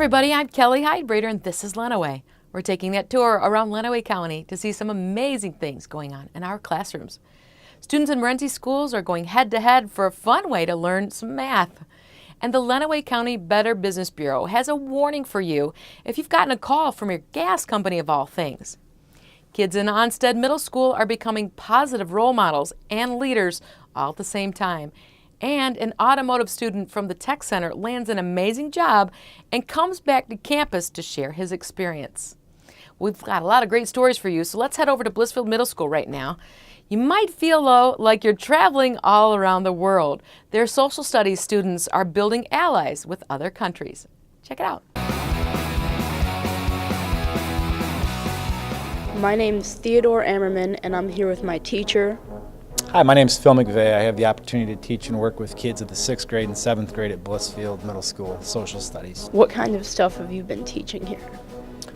everybody, I'm Kelly Hydebrader and this is Lenawee. We're taking that tour around Lenawee County to see some amazing things going on in our classrooms. Students in Morenci schools are going head to head for a fun way to learn some math. And the Lenawee County Better Business Bureau has a warning for you if you've gotten a call from your gas company of all things. Kids in Onsted Middle School are becoming positive role models and leaders all at the same time. And an automotive student from the Tech Center lands an amazing job and comes back to campus to share his experience. We've got a lot of great stories for you, so let's head over to Blissfield Middle School right now. You might feel, though, like you're traveling all around the world. Their social studies students are building allies with other countries. Check it out. My name's Theodore Ammerman, and I'm here with my teacher. Hi, my name is Phil McVeigh. I have the opportunity to teach and work with kids of the 6th grade and 7th grade at Blissfield Middle School, social studies. What kind of stuff have you been teaching here?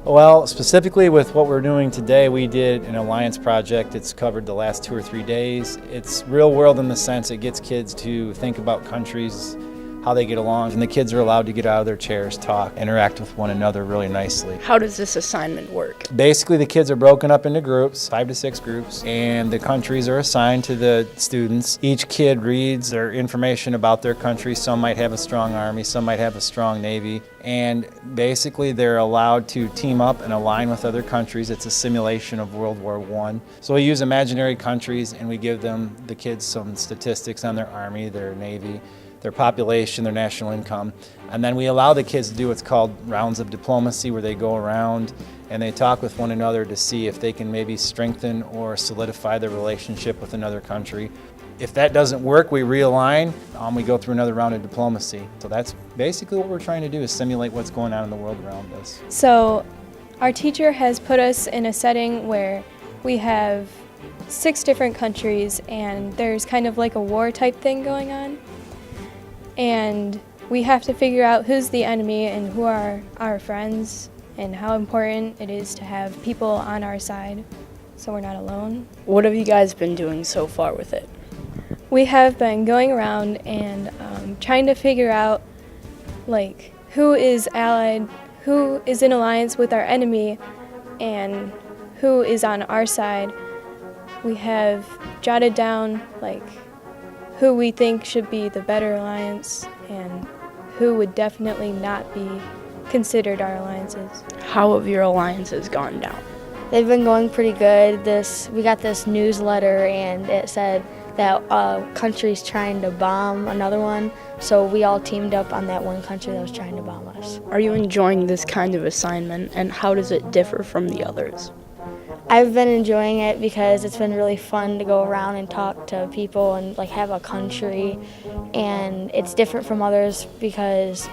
Well, specifically with what we're doing today, we did an alliance project. It's covered the last 2 or 3 days. It's real world in the sense it gets kids to think about countries, how they get along, and the kids are allowed to get out of their chairs, talk, interact with one another really nicely. How does this assignment work? Basically, the kids are broken up into groups, 5 to 6 groups, and the countries are assigned to the students. Each kid reads their information about their country. Some might have a strong army, some might have a strong navy, and basically they're allowed to team up and align with other countries. It's a simulation of World War I. So we use imaginary countries and we give the kids some statistics on their army, their navy, their population, their national income, and then we allow the kids to do what's called rounds of diplomacy, where they go around and they talk with one another to see if they can maybe strengthen or solidify their relationship with another country. If that doesn't work, we realign, we go through another round of diplomacy. So that's basically what we're trying to do, is simulate what's going on in the world around us. So our teacher has put us in a setting where we have 6 different countries and there's kind of like a war type thing going on. And we have to figure out who's the enemy and who are our friends and how important it is to have people on our side so we're not alone. What have you guys been doing so far with it? We have been going around and trying to figure out like who is allied, who is in alliance with our enemy, and who is on our side. We have jotted down like who we think should be the better alliance and who would definitely not be considered our alliances. How have your alliances gone down? They've been going pretty good. We got this newsletter and it said that a country's trying to bomb another one, so we all teamed up on that one country that was trying to bomb us. Are you enjoying this kind of assignment, and how does it differ from the others? I've been enjoying it because it's been really fun to go around and talk to people and like have a country, and it's different from others because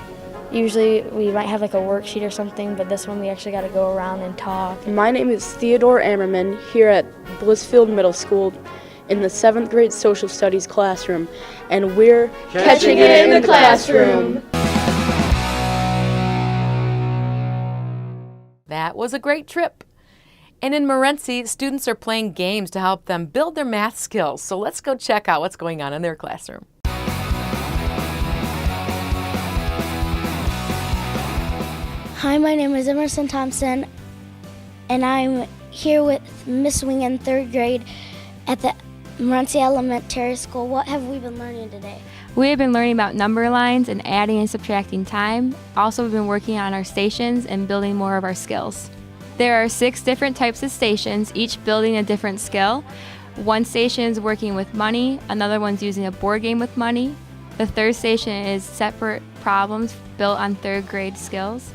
usually we might have like a worksheet or something, but this one we actually got to go around and talk. My name is Theodore Ammerman here at Blissfield Middle School in the 7th grade social studies classroom, and we're catching it in the classroom. That was a great trip. And in Morenci, students are playing games to help them build their math skills. So let's go check out what's going on in their classroom. Hi, my name is Emerson Thompson, and I'm here with Miss Wing in 3rd grade at the Morenci Elementary School. What have we been learning today? We have been learning about number lines and adding and subtracting time. Also, we've been working on our stations and building more of our skills. There are 6 different types of stations, each building a different skill. One station is working with money, another one's using a board game with money. The 3rd station is separate problems built on 3rd grade skills.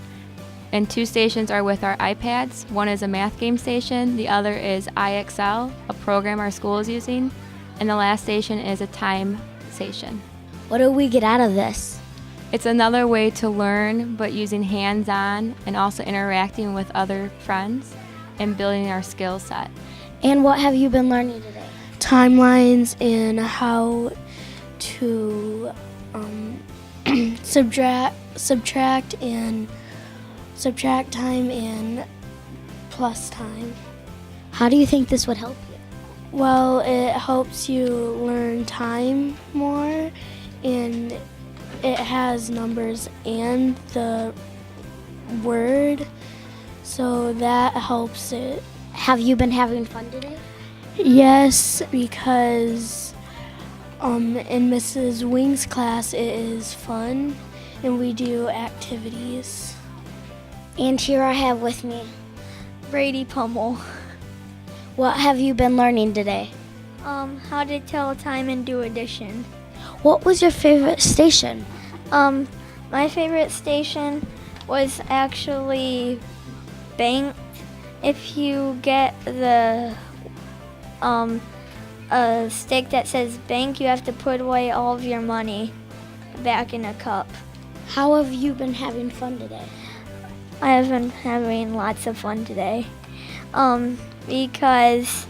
And 2 stations are with our iPads. One is a math game station, the other is IXL, a program our school is using, and the last station is a time station. What do we get out of this? It's another way to learn, but using hands-on and also interacting with other friends and building our skill set. And what have you been learning today? Timelines and how to subtract time and plus time. How do you think this would help you? Well, it helps you learn time more, and it has numbers and the word, so that helps it. Have you been having fun today? Yes, because in Mrs. Wing's class it is fun and we do activities. And here I have with me Brady Pummel. What have you been learning today? How to tell time and do addition. What was your favorite station? My favorite station was actually banked. If you get the a stick that says bank, you have to put away all of your money back in a cup. How have you been having fun today? I have been having lots of fun today because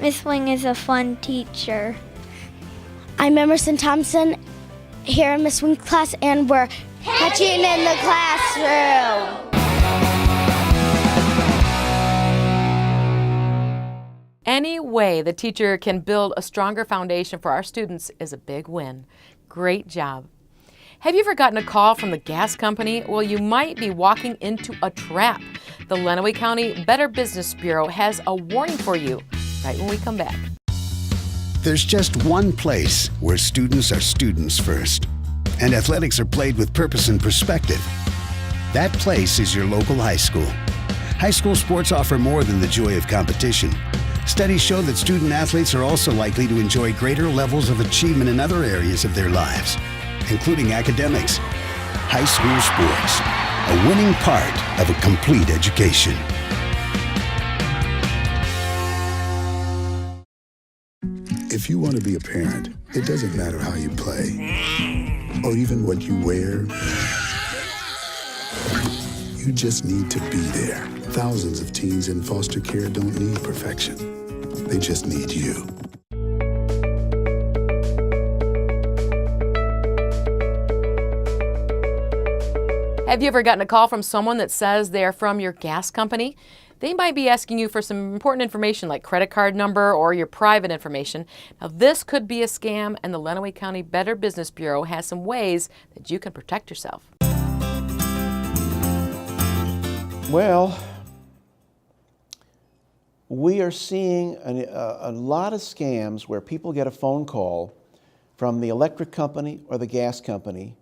Miss Wing is a fun teacher. I'm Emerson Thompson here in Miss Wing's class, and we're catching in the classroom. Any way the teacher can build a stronger foundation for our students is a big win. Great job. Have you ever gotten a call from the gas company? Well, you might be walking into a trap. The Lenawee County Better Business Bureau has a warning for you right when we come back. There's just one place where students are students first, and athletics are played with purpose and perspective. That place is your local high school. High school sports offer more than the joy of competition. Studies show that student athletes are also likely to enjoy greater levels of achievement in other areas of their lives, including academics. High school sports, a winning part of a complete education. If you want to be a parent, it doesn't matter how you play or even what you wear. You just need to be there. Thousands of teens in foster care don't need perfection. They just need you. Have you ever gotten a call from someone that says they're from your gas company? They might be asking you for some important information like credit card number or your private information. Now, this could be a scam, and the Lenawee County Better Business Bureau has some ways that you can protect yourself. Well, we are seeing a lot of scams where people get a phone call from the electric company or the gas company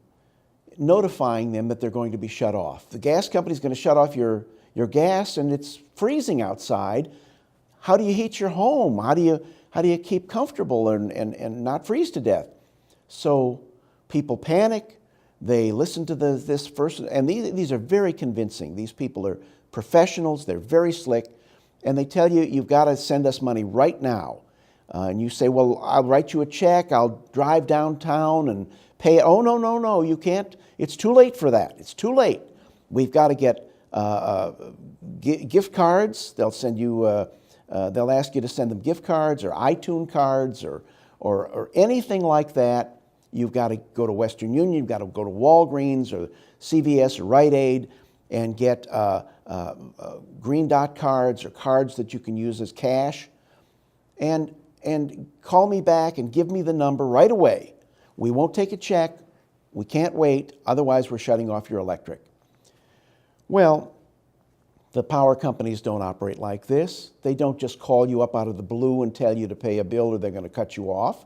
notifying them that they're going to be shut off. The gas company is going to shut off your gas and it's freezing outside. How do you heat your home? How do you keep comfortable and not freeze to death? So people panic. They listen to this first, and these are very convincing. These people are professionals. They're very slick, and they tell you, you've got to send us money right now. And you say, well, I'll write you a check. I'll drive downtown and pay it. Oh, no, you can't. It's too late for that. It's too late. We've got to get gift cards. They'll send you, they'll ask you to send them gift cards or iTunes cards or anything like that. You've got to go to Western Union, you've got to go to Walgreens or CVS or Rite Aid and get green dot cards or cards that you can use as cash. And call me back and give me the number right away. We won't take a check. We can't wait. Otherwise, we're shutting off your electric. Well, the power companies don't operate like this. They don't just call you up out of the blue and tell you to pay a bill or they're going to cut you off.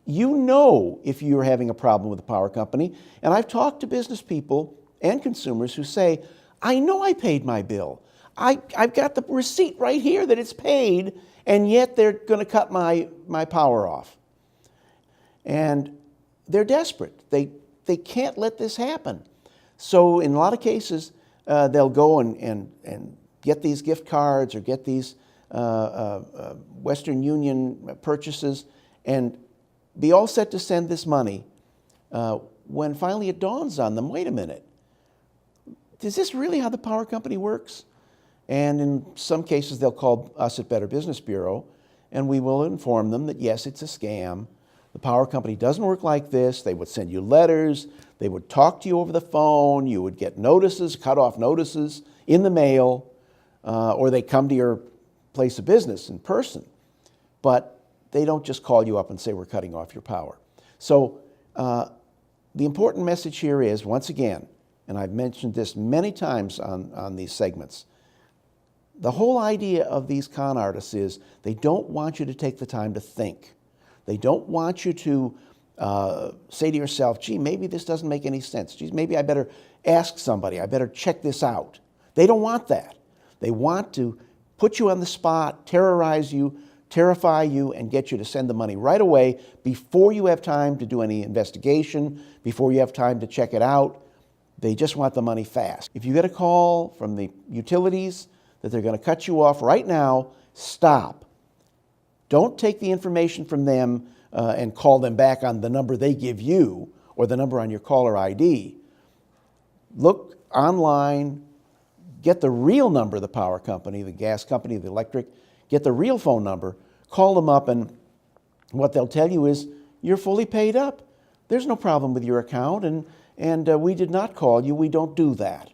You know if you're having a problem with the power company. And I've talked to business people and consumers who say, I know I paid my bill. I've got the receipt right here that it's paid, and yet they're going to cut my power off. And they're desperate. They can't let this happen. So in a lot of cases, they'll go and get these gift cards or get these Western Union purchases and be all set to send this money when finally it dawns on them, wait a minute, is this really how the power company works? And in some cases, they'll call us at Better Business Bureau, and we will inform them that, yes, it's a scam. The power company doesn't work like this. They would send you letters. They would talk to you over the phone. You would get notices, cut-off notices in the mail, or they come to your place of business in person. But they don't just call you up and say, we're cutting off your power. So the important message here is, once again, and I've mentioned this many times on these segments, the whole idea of these con artists is they don't want you to take the time to think. They don't want you to say to yourself, gee, maybe this doesn't make any sense. Gee, maybe I better ask somebody. I better check this out. They don't want that. They want to put you on the spot, terrorize you, terrify you, and get you to send the money right away before you have time to do any investigation, before you have time to check it out. They just want the money fast. If you get a call from the utilities that they're going to cut you off right now, stop. Don't take the information from them and call them back on the number they give you or the number on your caller ID. Look online, get the real number of the power company, the gas company, the electric, get the real phone number, call them up, and what they'll tell you is, you're fully paid up. There's no problem with your account, and we did not call you. We don't do that.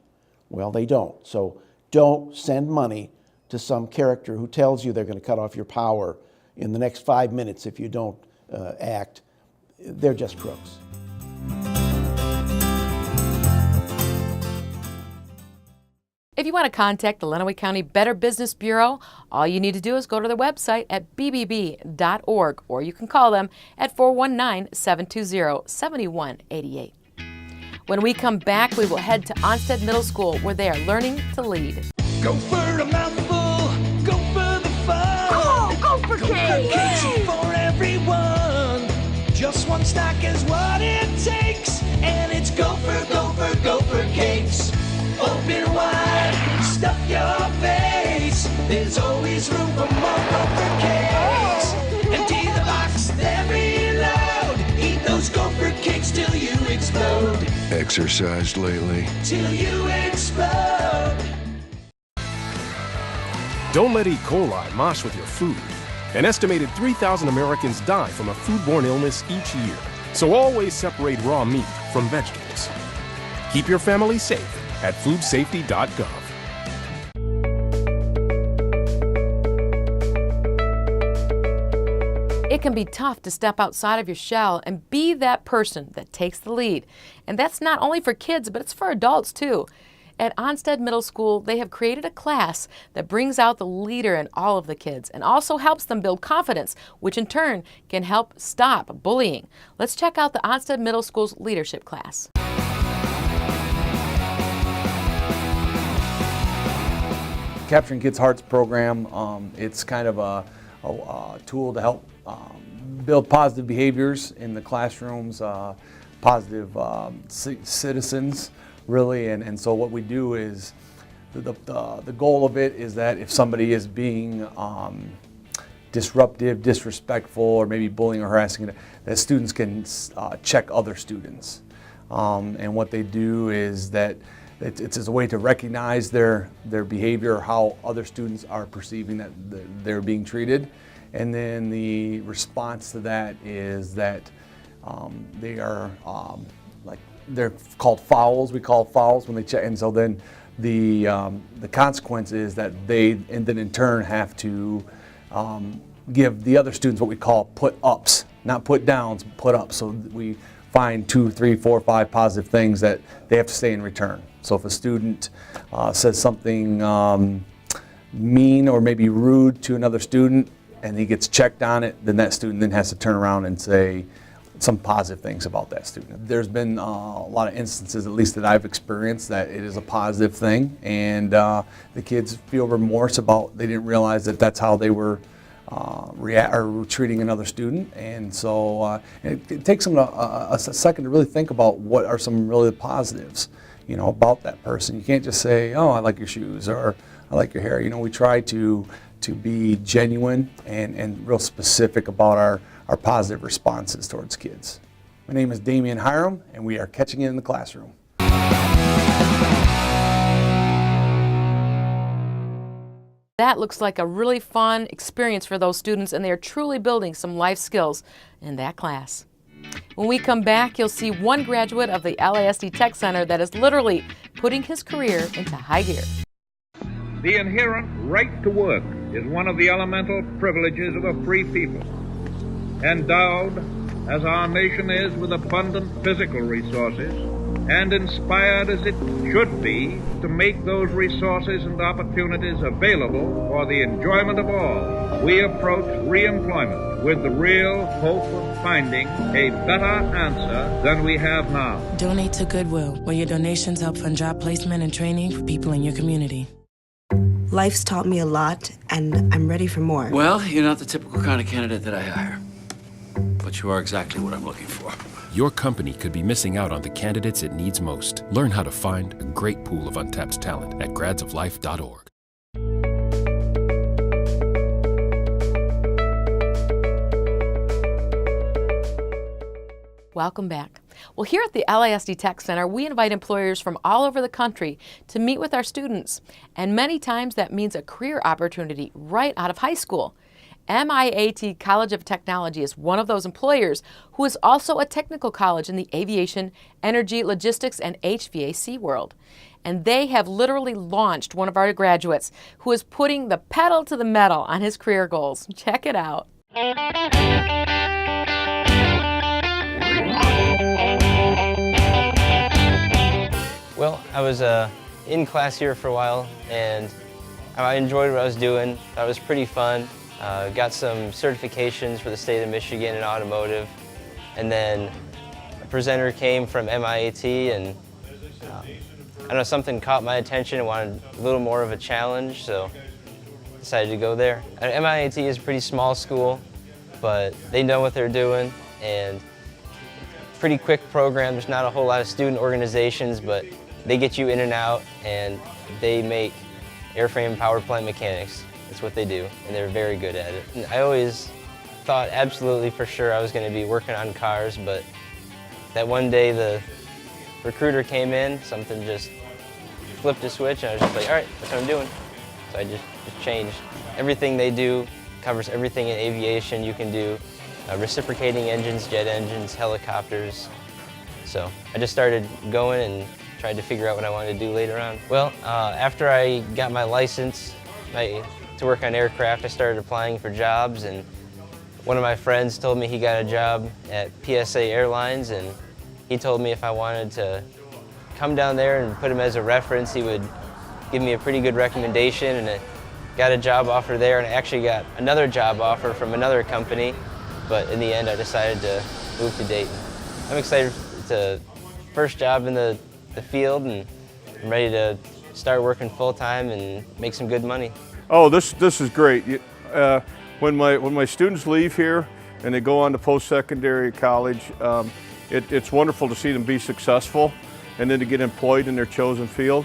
Well, they don't. So don't send money to some character who tells you they're going to cut off your power in the next 5 minutes if you don't act. They're just crooks. If you want to contact the Lenawee County Better Business Bureau, all you need to do is go to their website at bbb.org, or you can call them at 419-720-7188. When we come back, we will head to Onsted Middle School, where they are learning to lead. Go for a mouthful, go for the fun. Oh, go for cake! Cakes for everyone. Just one snack is what it takes, and it's go for cakes. Open wide, stuff your face. There's always room for more gopher cakes. Empty the box, then reload. Eat those gopher cakes till you explode. Exercised lately? Till you explode. Don't let E. coli mosh with your food. An estimated 3,000 Americans die from a foodborne illness each year. So always separate raw meat from vegetables. Keep your family safe at foodsafety.gov. It can be tough to step outside of your shell and be that person that takes the lead. And that's not only for kids, but it's for adults too. At Onsted Middle School, they have created a class that brings out the leader in all of the kids and also helps them build confidence, which in turn can help stop bullying. Let's check out the Onsted Middle School's leadership class. Capturing Kids' Hearts program, it's kind of a tool to help build positive behaviors in the classrooms, positive citizens, really. And so what we do is, the goal of it is that if somebody is being disruptive, disrespectful, or maybe bullying or harassing, that students can check other students. And what they do is that it's a way to recognize their behavior, or how other students are perceiving that they're being treated. And then the response to that is that they are they're called fouls. We call fouls when they check. And so then the consequence is that they, and then in turn, have to give the other students what we call put-ups, not put-downs, put-ups. So we find 2, 3, 4, 5 positive things that they have to say in return. So if a student says something mean or maybe rude to another student and he gets checked on it, then that student then has to turn around and say some positive things about that student. There's been a lot of instances, at least that I've experienced, that it is a positive thing, and the kids feel remorse about they didn't realize that that's how they were treating another student. And so it takes them a second to really think about what are some really positives, about that person. You can't just say, oh, I like your shoes, or I like your hair. We try to be genuine and real specific about our positive responses towards kids. My name is Damian Hiram, and we are catching it in the classroom. That looks like a really fun experience for those students, and they are truly building some life skills in that class. When we come back, you'll see one graduate of the LISD TECH Center that is literally putting his career into high gear. The inherent right to work is one of the elemental privileges of a free people. Endowed, as our nation is, with abundant physical resources, and inspired as it should be to make those resources and opportunities available for the enjoyment of all, we approach reemployment with the real hope of finding a better answer than we have now. Donate to Goodwill, where your donations help fund job placement and training for people in your community. Life's taught me a lot, and I'm ready for more. Well, you're not the typical kind of candidate that I hire, but you are exactly what I'm looking for. Your company could be missing out on the candidates it needs most. Learn how to find a great pool of untapped talent at gradsoflife.org. Welcome back. Well, here at the LISD TECH Center, we invite employers from all over the country to meet with our students. And many times that means a career opportunity right out of high school. MIAT College of Technology is one of those employers who is also a technical college in the aviation, energy, logistics, and HVAC world. And they have literally launched one of our graduates who is putting the pedal to the metal on his career goals. Check it out. Well, I was in class here for a while, and I enjoyed what I was doing. Thought it was pretty fun. Got some certifications for the state of Michigan in automotive, and then a presenter came from MIAT, and I don't know, something caught my attention and wanted a little more of a challenge, so decided to go there. MIAT is a pretty small school, but they know what they're doing, and pretty quick program. There's not a whole lot of student organizations, but they get you in and out, and they make airframe power plant mechanics. That's what they do, and they're very good at it. And I always thought absolutely for sure I was going to be working on cars, but that one day the recruiter came in, something just flipped a switch, and I was just like, all right, that's what I'm doing. So I just changed. Everything they do covers everything in aviation you can do. Reciprocating engines, jet engines, helicopters. So I just started going and tried to figure out what I wanted to do later on. Well, after I got my license to work on aircraft, I started applying for jobs, and one of my friends told me he got a job at PSA Airlines, and he told me if I wanted to come down there and put him as a reference, he would give me a pretty good recommendation, and I got a job offer there, and I actually got another job offer from another company, but in the end I decided to move to Dayton. I'm excited to first job in the field, and I'm ready to start working full-time and make some good money. Oh, this is great. When my students leave here and they go on to post-secondary college, it's wonderful to see them be successful and then to get employed in their chosen field.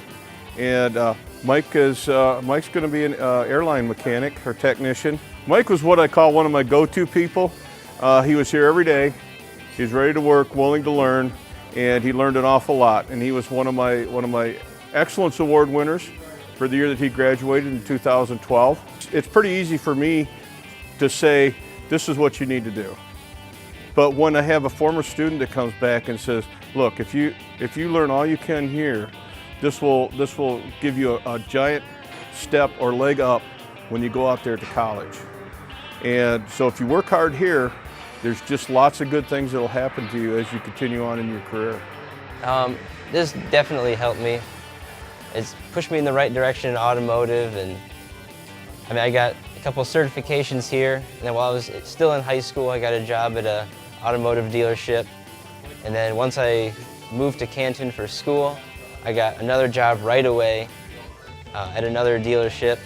And Mike's going to be an airline mechanic or technician. Mike was what I call one of my go-to people. He was here every day. He was ready to work, willing to learn, and he learned an awful lot. And he was one of my Excellence Award winners for the year that he graduated in 2012. It's pretty easy for me to say, this is what you need to do. But when I have a former student that comes back and says, look, if you learn all you can here, this will give you a giant step or leg up when you go out there to college. And so if you work hard here, there's just lots of good things that will happen to you as you continue on in your career. This definitely helped me. It's pushed me in the right direction in automotive, and I mean, I got a couple certifications here, and then while I was still in high school, I got a job at an automotive dealership. And then once I moved to Canton for school, I got another job right away at another dealership.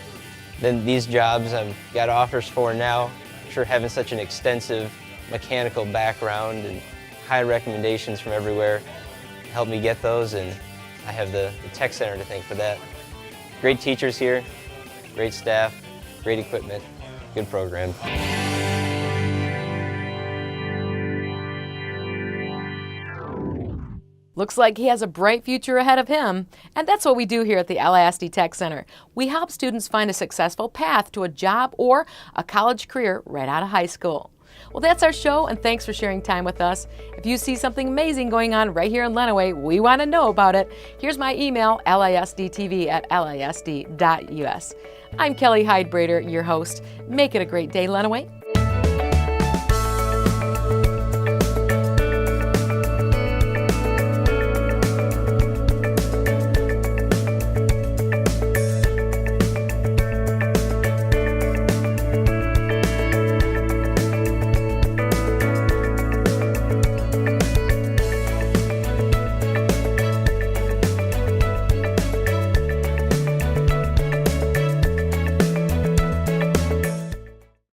Then these jobs I've got offers for now. I'm sure having such an extensive mechanical background and high recommendations from everywhere helped me get those, and I have the Tech Center to thank for that. Great teachers here, great staff, great equipment, good program. Looks like he has a bright future ahead of him, and that's what we do here at the LISD TECH Center. We help students find a successful path to a job or a college career right out of high school. Well, that's our show, and thanks for sharing time with us. If you see something amazing going on right here in Lenawee, we want to know about it. Here's my email, lisdtv@lisd.us. I'm Kelly Hyde-Brader, your host. Make it a great day, Lenawee.